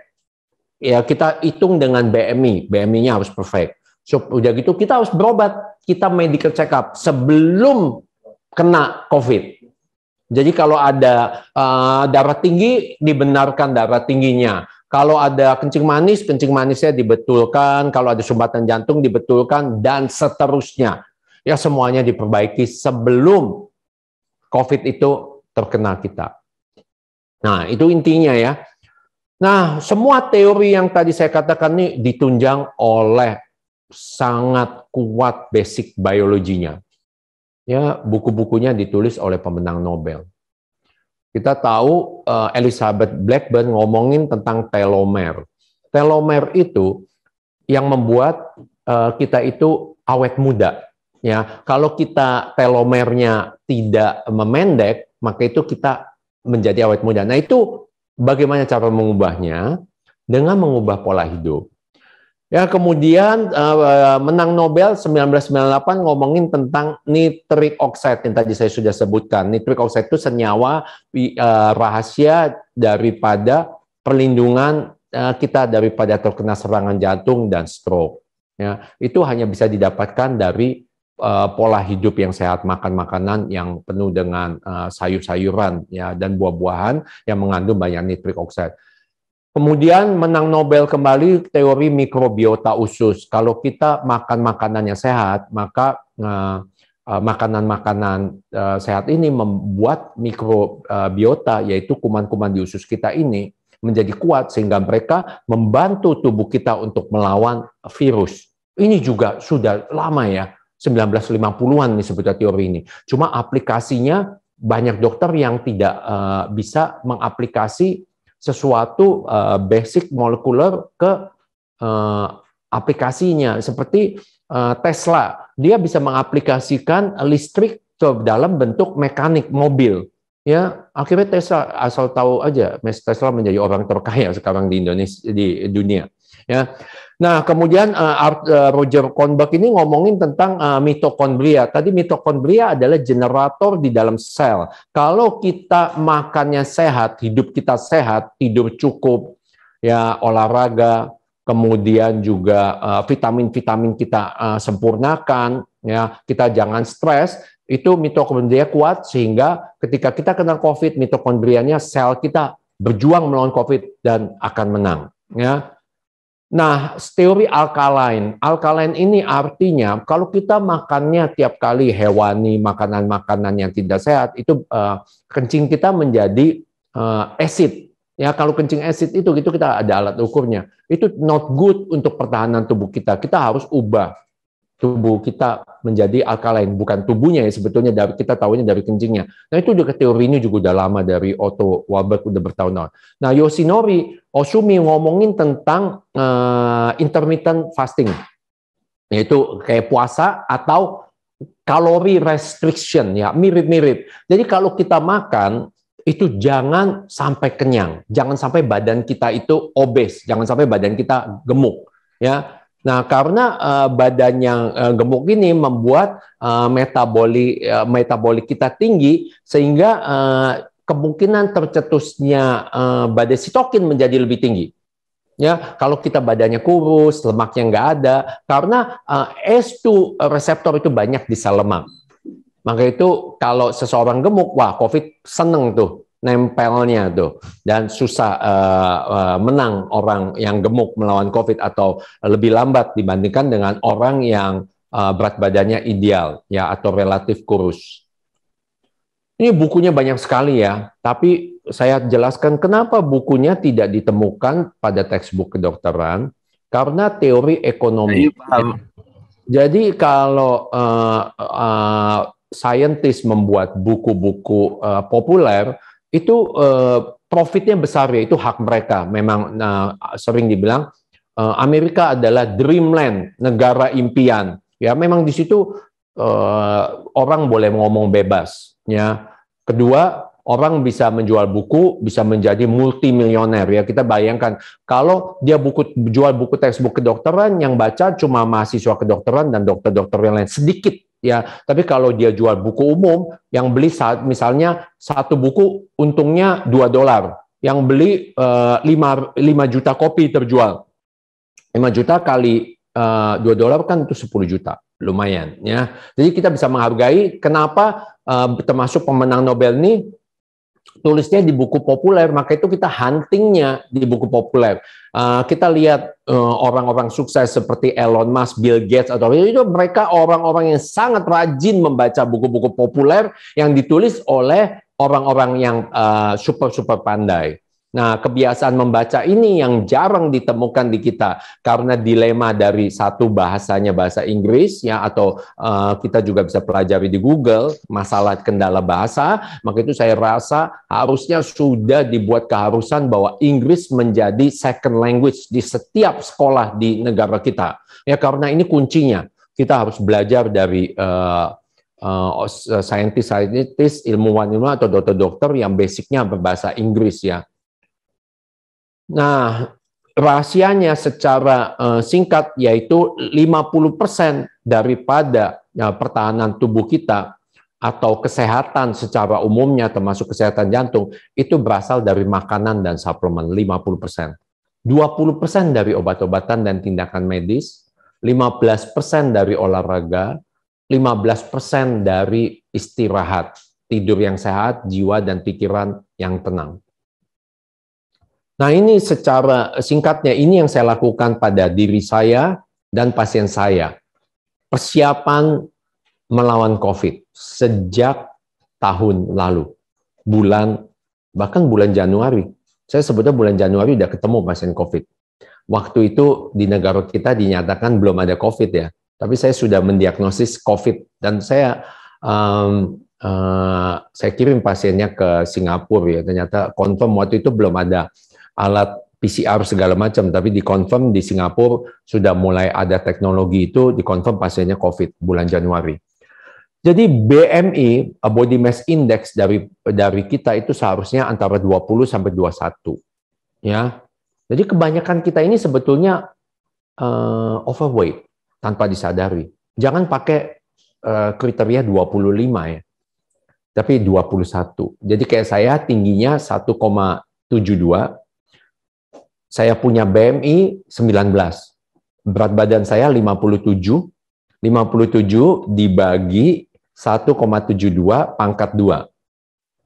Ya kita hitung dengan BMI, BMI-nya harus perfect. So, udah gitu kita harus berobat, kita medical check up sebelum kena COVID. Jadi kalau ada darah tinggi, dibenarkan darah tingginya. Kalau ada kencing manisnya dibetulkan. Kalau ada sumbatan jantung dibetulkan, dan seterusnya. Ya semuanya diperbaiki sebelum COVID itu terkena kita. Nah itu intinya ya. Nah semua teori yang tadi saya katakan ini ditunjang oleh sangat kuat basic biologinya. Ya buku-bukunya ditulis oleh pemenang Nobel. Kita tahu Elizabeth Blackburn ngomongin tentang telomer. Telomer itu yang membuat kita itu awet muda. Ya, kalau kita telomernya tidak memendek, maka itu kita menjadi awet muda. Nah itu bagaimana cara mengubahnya? Dengan mengubah pola hidup. Ya, kemudian menang Nobel 1998 ngomongin tentang nitric oxide yang tadi saya sudah sebutkan. Nitric oxide itu senyawa rahasia daripada perlindungan kita daripada terkena serangan jantung dan stroke. Ya, itu hanya bisa didapatkan dari pola hidup yang sehat, makan makanan yang penuh dengan sayur-sayuran ya dan buah-buahan yang mengandung banyak nitric oxide. Kemudian menang Nobel kembali teori mikrobiota usus. Kalau kita makan makanan yang sehat, maka makanan-makanan sehat ini membuat mikrobiota, yaitu kuman-kuman di usus kita ini, menjadi kuat sehingga mereka membantu tubuh kita untuk melawan virus. Ini juga sudah lama ya, 1950-an nih sebetulnya teori ini. Cuma aplikasinya banyak dokter yang tidak bisa mengaplikasi sesuatu basic molekuler ke aplikasinya. Seperti Tesla, dia bisa mengaplikasikan listrik ke dalam bentuk mekanik mobil. Ya, akhirnya Tesla, asal tahu aja, Tesla menjadi orang terkaya sekarang di Indonesia, di dunia. Ya, nah kemudian Roger Kornberg ini ngomongin tentang mitokondria. Tadi mitokondria adalah generator di dalam sel. Kalau kita makannya sehat, hidup kita sehat, tidur cukup, ya olahraga, kemudian juga vitamin-vitamin kita sempurnakan, ya kita jangan stres. Itu mitokondria kuat sehingga ketika kita kena COVID, mitokondrianya sel kita berjuang melawan COVID dan akan menang. Ya. Nah, teori alkaline ini artinya kalau kita makannya tiap kali hewani, makanan-makanan yang tidak sehat, itu kencing kita menjadi acid. Ya, kalau kencing acid itu kita ada alat ukurnya. Itu not good untuk pertahanan tubuh kita. Kita harus ubah tubuh kita menjadi alkaline, bukan tubuhnya ya sebetulnya, dari kita tahunya dari kencingnya. Nah itu juga teori ini juga udah lama, dari Otto Warburg, udah bertahun-tahun. Nah Yoshinori Ohsumi ngomongin tentang intermittent fasting, yaitu kayak puasa atau kalori restriction, ya mirip-mirip. Jadi kalau kita makan itu jangan sampai kenyang, jangan sampai badan kita itu obes, jangan sampai badan kita gemuk, ya. Nah, karena badan yang gemuk ini membuat metabolik kita tinggi, sehingga kemungkinan tercetusnya badai sitokin menjadi lebih tinggi. Ya, kalau kita badannya kurus, lemaknya nggak ada, karena S2 reseptor itu banyak di sel lemak. Maka itu kalau seseorang gemuk, wah COVID seneng tuh nempelnya tuh, dan susah menang orang yang gemuk melawan COVID, atau lebih lambat dibandingkan dengan orang yang berat badannya ideal ya atau relatif kurus. Ini bukunya banyak sekali ya, tapi saya jelaskan kenapa bukunya tidak ditemukan pada textbook kedokteran, karena teori ekonomi. Jadi kalau saintis membuat buku-buku populer, itu profitnya besar ya, itu hak mereka. Memang sering dibilang Amerika adalah dreamland, negara impian. Ya memang di situ orang boleh ngomong bebas. Ya. Kedua, orang bisa menjual buku, bisa menjadi multimilioner. Ya kita bayangkan kalau dia jual buku textbook kedokteran, yang baca cuma mahasiswa kedokteran dan dokter-dokter yang lain sedikit. Ya, tapi kalau dia jual buku umum, yang beli misalnya satu buku untungnya $2, yang beli 5 juta kopi terjual. 5 juta kali $2 kan itu 10 juta, lumayan ya. Jadi kita bisa menghargai kenapa termasuk pemenang Nobel ini tulisnya di buku populer, maka itu kita huntingnya di buku populer. Kita lihat orang-orang sukses seperti Elon Musk, Bill Gates, atau itu mereka orang-orang yang sangat rajin membaca buku-buku populer yang ditulis oleh orang-orang yang super pandai. Nah, kebiasaan membaca ini yang jarang ditemukan di kita karena dilema dari satu bahasanya bahasa Inggris ya, atau kita juga bisa pelajari di Google masalah kendala bahasa. Maka itu saya rasa harusnya sudah dibuat keharusan bahwa Inggris menjadi second language di setiap sekolah di negara kita. Ya karena ini kuncinya. Kita harus belajar dari saintis, ilmuwan atau dokter-dokter yang basicnya berbahasa Inggris ya. Nah, rahasianya secara singkat yaitu 50% daripada pertahanan tubuh kita atau kesehatan secara umumnya termasuk kesehatan jantung itu berasal dari makanan dan suplemen 50%. 20% dari obat-obatan dan tindakan medis, 15% dari olahraga, 15% dari istirahat, tidur yang sehat, jiwa dan pikiran yang tenang. Nah ini secara singkatnya, ini yang saya lakukan pada diri saya dan pasien saya. Persiapan melawan COVID sejak tahun lalu. Bahkan bulan Januari. Saya sebutnya bulan Januari udah ketemu pasien COVID. Waktu itu di negara kita dinyatakan belum ada COVID ya. Tapi saya sudah mendiagnosis COVID dan saya kirim pasiennya ke Singapura ya. Ternyata confirm waktu itu belum ada alat PCR segala macam, tapi dikonfirm di Singapura sudah mulai ada teknologi itu, dikonfirm pasiennya COVID bulan Januari. Jadi BMI, Body Mass Index dari kita itu seharusnya antara 20 sampai 21. Ya. Jadi kebanyakan kita ini sebetulnya overweight tanpa disadari. Jangan pakai kriteria 25 ya. Tapi 21. Jadi kayak saya tingginya 1,72. Saya punya BMI 19, berat badan saya 57 dibagi 1,72 pangkat 2,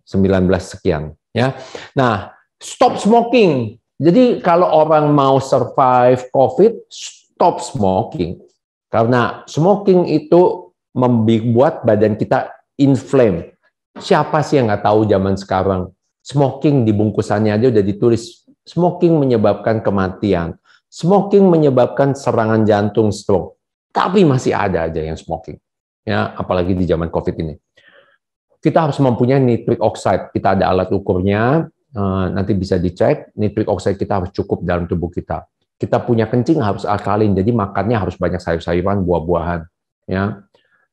19 sekian. Ya. Nah, stop smoking, Jadi kalau orang mau survive COVID, stop smoking. Karena smoking itu membuat badan kita inflame. Siapa sih yang nggak tahu zaman sekarang? Smoking di bungkusannya aja udah ditulis, smoking menyebabkan kematian. Smoking menyebabkan serangan jantung, stroke. Tapi masih ada aja yang smoking. Ya, apalagi di zaman COVID ini. Kita harus mempunyai nitric oxide. Kita ada alat ukurnya, nanti bisa dicek. Nitric oxide kita harus cukup dalam tubuh kita. Kita punya kencing harus alkalin, jadi makannya harus banyak sayur-sayuran, buah-buahan. Ya,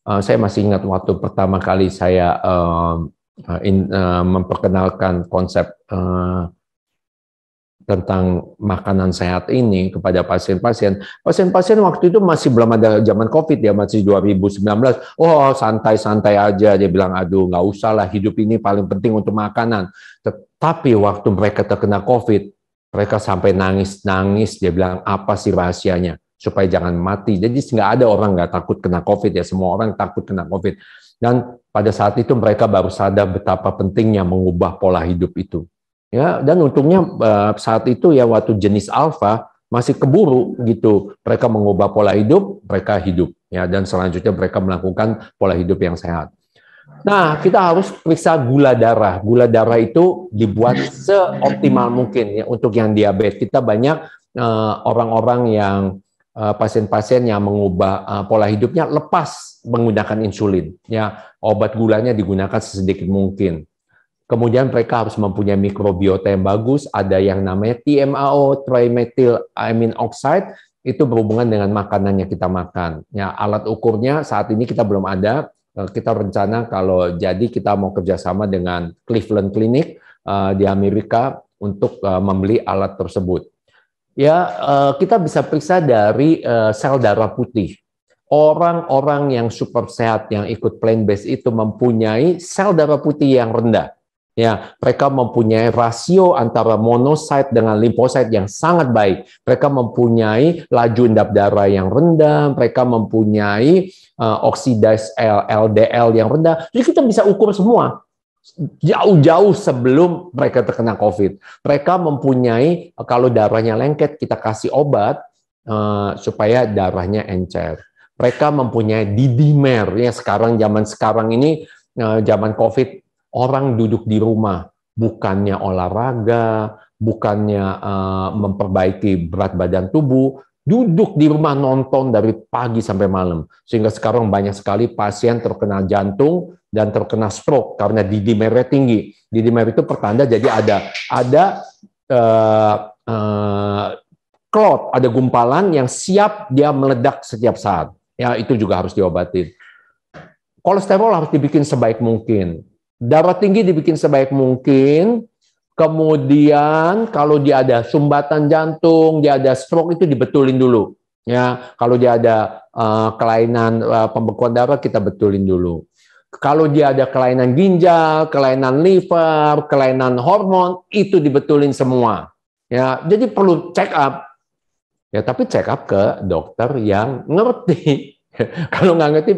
saya masih ingat waktu pertama kali saya memperkenalkan konsep tentang makanan sehat ini kepada pasien-pasien. Pasien-pasien waktu itu masih belum ada zaman COVID ya, masih 2019. Oh, santai-santai aja, dia bilang, aduh nggak usah lah, hidup ini paling penting untuk makanan. Tetapi waktu mereka terkena COVID, mereka sampai nangis-nangis, dia bilang, apa sih rahasianya? Supaya jangan mati. Jadi nggak ada orang nggak takut kena COVID ya, semua orang takut kena COVID. Dan pada saat itu mereka baru sadar betapa pentingnya mengubah pola hidup itu. Ya, dan untungnya saat itu ya waktu jenis alfa masih keburu gitu. Mereka mengubah pola hidup, mereka hidup ya, dan selanjutnya mereka melakukan pola hidup yang sehat. Nah, kita harus periksa gula darah. Gula darah itu dibuat seoptimal mungkin ya untuk yang diabetes. Kita banyak orang-orang yang pasien-pasien yang mengubah pola hidupnya lepas menggunakan insulin. Ya, obat gulanya digunakan sesedikit mungkin. Kemudian mereka harus mempunyai mikrobiota yang bagus, ada yang namanya TMAO, trimethylamine oxide, itu berhubungan dengan makanan yang kita makan. Ya, alat ukurnya saat ini kita belum ada, kita rencana kalau jadi kita mau kerjasama dengan Cleveland Clinic di Amerika untuk membeli alat tersebut. Ya, kita bisa periksa dari sel darah putih. Orang-orang yang super sehat yang ikut plant-based itu mempunyai sel darah putih yang rendah. Ya, mereka mempunyai rasio antara monosit dengan limfosit yang sangat baik. Mereka mempunyai laju endap darah yang rendah, mereka mempunyai oksidasi LDL yang rendah. Jadi kita bisa ukur semua jauh-jauh sebelum mereka terkena COVID. Mereka mempunyai, kalau darahnya lengket, kita kasih obat supaya darahnya encer. Mereka mempunyai didimer. Ya, zaman sekarang ini, zaman COVID, orang duduk di rumah, bukannya olahraga, bukannya memperbaiki berat badan tubuh, duduk di rumah nonton dari pagi sampai malam. Sehingga sekarang banyak sekali pasien terkena jantung dan terkena stroke karena didimernya tinggi. Didimer itu pertanda jadi ada clot, ada gumpalan yang siap dia meledak setiap saat. Ya, itu juga harus diobatin. Kolesterol harus dibikin sebaik mungkin. Darah tinggi dibikin sebaik mungkin, kemudian kalau dia ada sumbatan jantung, dia ada stroke itu dibetulin dulu. Ya, kalau dia ada kelainan pembekuan darah kita betulin dulu. Kalau dia ada kelainan ginjal, kelainan liver, kelainan hormon itu dibetulin semua. Ya, jadi perlu check up. Ya, tapi check up ke dokter yang ngerti. Kalau nggak ngerti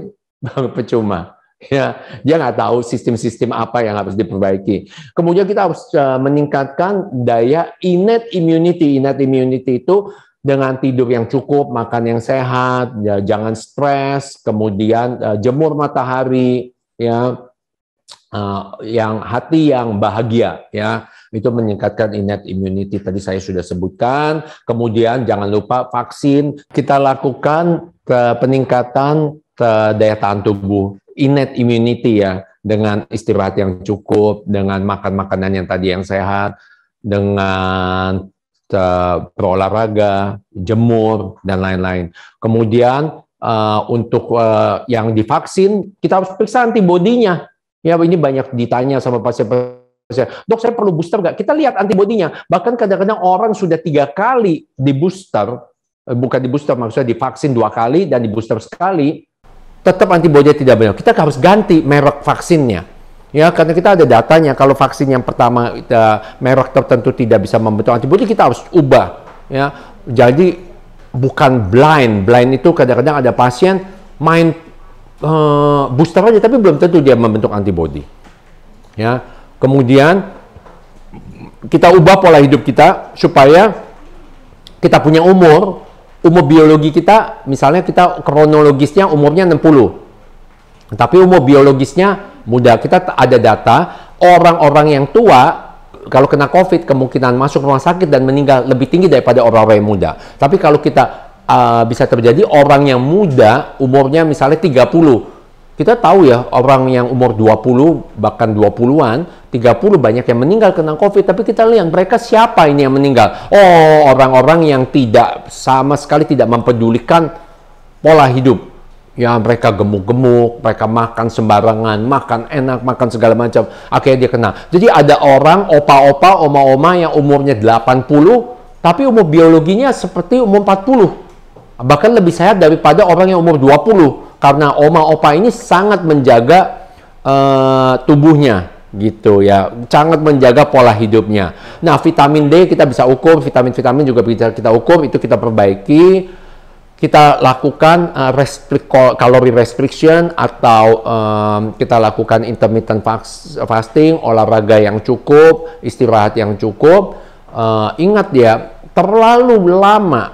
percuma. Ya, dia nggak tahu sistem-sistem apa yang harus diperbaiki. Kemudian kita harus meningkatkan daya innate immunity. Innate immunity itu dengan tidur yang cukup, makan yang sehat, ya, jangan stres, kemudian jemur matahari, ya, yang hati yang bahagia, ya, itu meningkatkan innate immunity. Tadi saya sudah sebutkan. Kemudian jangan lupa vaksin. Kita lakukan peningkatan daya tahan tubuh. Innate immunity ya, dengan istirahat yang cukup, dengan makan makanan yang tadi yang sehat, dengan berolahraga, jemur, dan lain-lain. Kemudian untuk yang divaksin, kita harus periksa antibodinya. Ya, ini banyak ditanya sama pasien-pasien, dok saya perlu booster nggak? Kita lihat antibodinya. Bahkan kadang-kadang orang sudah 3 kali di booster, bukan di booster, maksudnya divaksin 2 kali dan di booster sekali, tetap antibodi tidak benar. Kita harus ganti merek vaksinnya. Ya, karena kita ada datanya, kalau vaksin yang pertama merek tertentu tidak bisa membentuk antibodi, kita harus ubah. Ya, jadi bukan blind. Blind itu kadang-kadang ada pasien main booster aja, tapi belum tentu dia membentuk antibodi. Ya, kemudian kita ubah pola hidup kita supaya kita punya umur biologi kita, misalnya kita kronologisnya umurnya 60. Tapi umur biologisnya muda. Kita ada data orang-orang yang tua kalau kena COVID kemungkinan masuk rumah sakit dan meninggal lebih tinggi daripada orang-orang yang muda. Tapi kalau kita bisa terjadi orang yang muda umurnya misalnya 30. Kita tahu ya orang yang umur 20 bahkan 20-an, 30 banyak yang meninggal kena COVID, tapi kita lihat mereka siapa ini yang meninggal? Oh, orang-orang yang tidak sama sekali tidak mempedulikan pola hidup. Ya, mereka gemuk-gemuk, mereka makan sembarangan, makan enak, makan segala macam. Akhirnya dia kena. Jadi ada orang, opa-opa, oma-oma yang umurnya 80, tapi umur biologinya seperti umur 40. Bahkan lebih sehat daripada orang yang umur 20. Karena oma-opa ini sangat menjaga tubuhnya gitu ya, sangat menjaga pola hidupnya. Nah, vitamin D kita bisa ukur, vitamin-vitamin juga bisa kita ukur, itu kita perbaiki. Kita lakukan calorie restriction atau kita lakukan intermittent fasting, olahraga yang cukup, istirahat yang cukup. Ingat ya, terlalu lama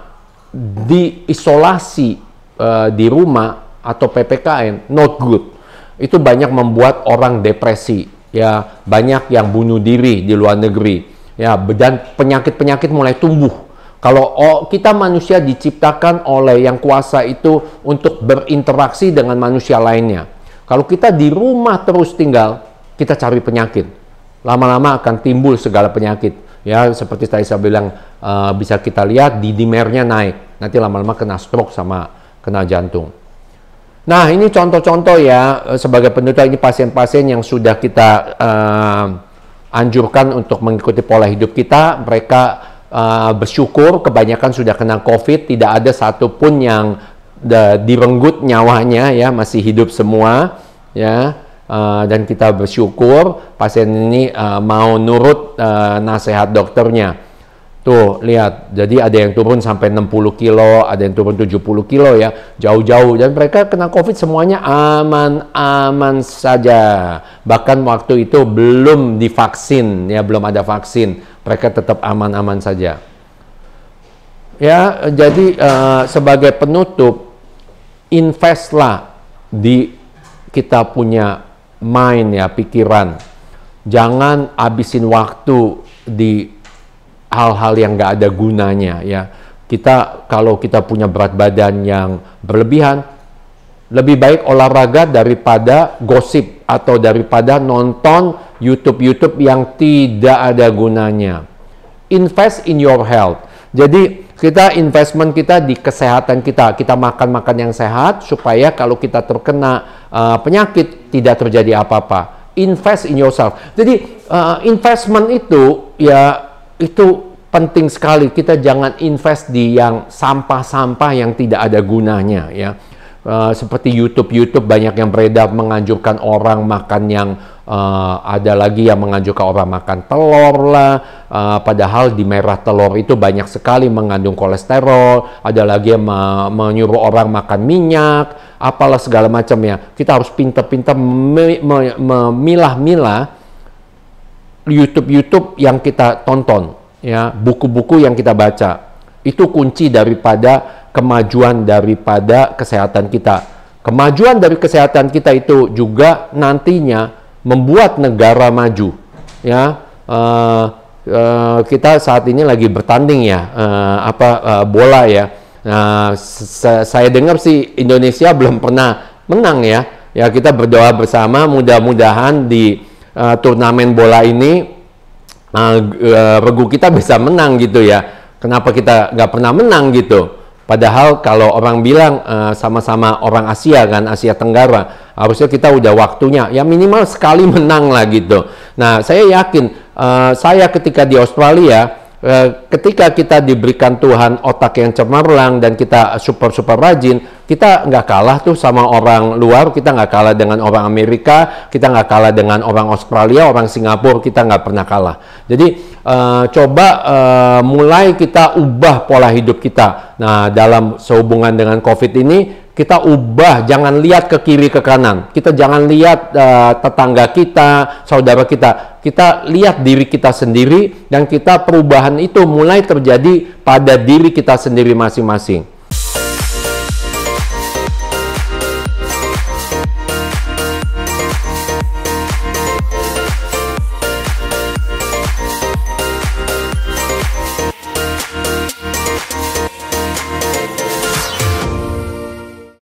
diisolasi di rumah atau PPKM not good. Itu banyak membuat orang depresi, ya, banyak yang bunuh diri di luar negeri, ya, dan penyakit-penyakit mulai tumbuh. Kalau kita manusia diciptakan oleh yang kuasa itu untuk berinteraksi dengan manusia lainnya. Kalau kita di rumah terus tinggal, kita cari penyakit. Lama-lama akan timbul segala penyakit. Ya, seperti tadi saya bilang, bisa kita lihat dimernya naik. Nanti lama-lama kena stroke sama kena jantung. Nah, ini contoh-contoh ya, sebagai penutup, ini pasien-pasien yang sudah kita anjurkan untuk mengikuti pola hidup kita. Mereka bersyukur, kebanyakan sudah kena COVID, tidak ada satupun yang direnggut nyawanya, ya, masih hidup semua, ya. Dan kita bersyukur pasien ini mau nurut nasihat dokternya. Tuh, lihat, jadi ada yang turun sampai 60 kilo, ada yang turun 70 kilo ya, jauh-jauh. Dan mereka kena COVID semuanya aman-aman saja. Bahkan waktu itu belum divaksin, ya, belum ada vaksin. Mereka tetap aman-aman saja. Ya, jadi sebagai penutup, investlah di kita punya mind, ya, pikiran. Jangan habisin waktu di hal-hal yang nggak ada gunanya, ya. Kalau kita punya berat badan yang berlebihan, lebih baik olahraga daripada gosip atau daripada nonton YouTube yang tidak ada gunanya. Invest in your health. Jadi investment kita di kesehatan kita. Kita makan yang sehat supaya kalau kita terkena penyakit tidak terjadi apa-apa. Invest in yourself. Jadi investment itu, ya, itu penting sekali. Kita jangan invest di yang sampah-sampah yang tidak ada gunanya, ya. Seperti YouTube banyak yang beredar menganjurkan orang makan yang ada lagi yang menganjurkan orang makan telur lah, padahal di merah telur itu banyak sekali mengandung kolesterol. Ada lagi yang menyuruh orang makan minyak, apalah segala macam, ya. Kita harus pintar-pintar memilah-milah YouTube yang kita tonton, ya, buku-buku yang kita baca. Itu kunci daripada kemajuan daripada kesehatan kita. Kemajuan dari kesehatan kita itu juga nantinya membuat negara maju, ya. Kita saat ini lagi bertanding, ya, bola, ya. Saya dengar sih Indonesia belum pernah menang, ya. Ya, kita berdoa bersama, mudah-mudahan di turnamen bola ini regu kita bisa menang gitu, ya. Kenapa kita nggak pernah menang gitu? Padahal kalau orang bilang sama-sama orang Asia, kan, Asia Tenggara, harusnya kita udah waktunya, ya, minimal sekali menang lah gitu. Nah, saya yakin saya ketika di Australia, ketika kita diberikan Tuhan otak yang cemerlang dan kita super rajin, kita nggak kalah tuh sama orang luar. Kita nggak kalah dengan orang Amerika, kita nggak kalah dengan orang Australia, orang Singapura, kita nggak pernah kalah. Jadi coba mulai kita ubah pola hidup kita. Nah, dalam sehubungan dengan COVID ini, Kita ubah, jangan lihat ke kiri ke kanan. Kita jangan lihat tetangga kita, saudara kita. Kita lihat diri kita sendiri dan kita perubahan itu mulai terjadi pada diri kita sendiri masing-masing.